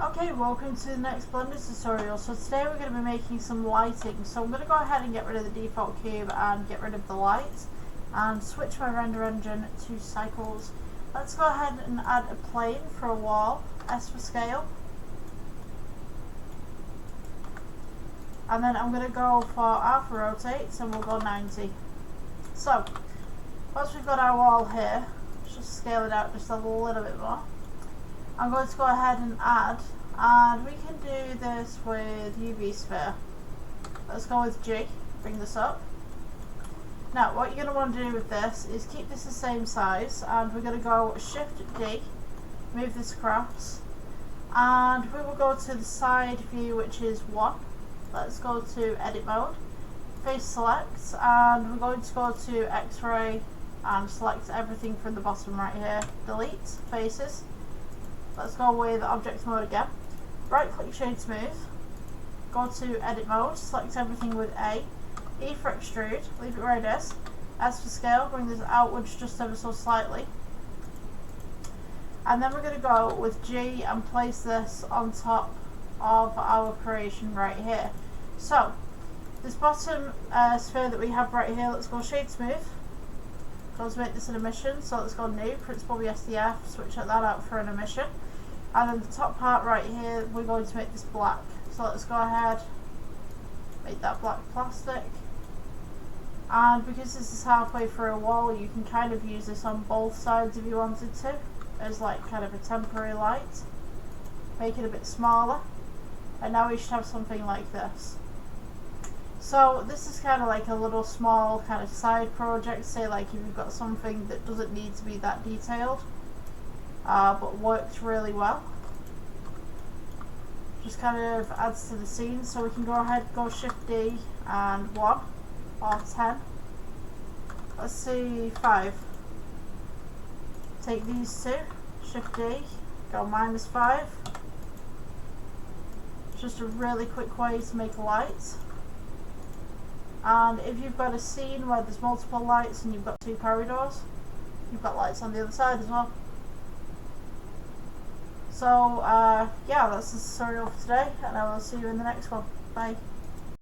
Okay, welcome to the next Blender tutorial. So today we're going to be making some lighting. So I'm going to go ahead and get rid of the default cube and get rid of the lights and switch my render engine to cycles. Let's go ahead and add a plane for a wall, S for scale. And then I'm going to go for R for rotate and we'll go 90. So, once we've got our wall here, let's just scale it out just a little bit more. I'm going to go ahead and add, and we can do this with UV sphere. Let's go with G, bring this up. Now what you're going to want to do with this is keep this the same size, and we're going to go Shift D, move this across, and we will go to the side view, which is 1. Let's go to edit mode, face select, and we're going to go to X-ray and select everything from the bottom right here. Delete faces. Let's go with object mode again. Right click shade smooth. Go to edit mode, select everything with A. E for extrude, leave it where it is. S for scale, bring this outwards just ever so slightly. And then we're going to go with G and place this on top of our creation right here. So, this bottom sphere that we have right here, let's go shade smooth. Go to make this an emission, so let's go new, principal SDF, switch that out for an emission. And then the top part right here, we're going to make this black. So let's go ahead, make that black plastic. And because this is halfway through a wall, you can kind of use this on both sides if you wanted to, as like kind of a temporary light. Make it a bit smaller. And now we should have something like this. So this is kind of like a little small kind of side project, say like if you've got something that doesn't need to be that detailed. But works really well. Just kind of adds to the scene, so we can go ahead, go Shift D and 1 or 10. Let's see, 5. Take these two, Shift D, go -5. Just a really quick way to make a light. And if you've got a scene where there's multiple lights and you've got 2 corridors, you've got lights on the other side as well. So, yeah, that's the tutorial for today, and I will see you in the next one. Bye.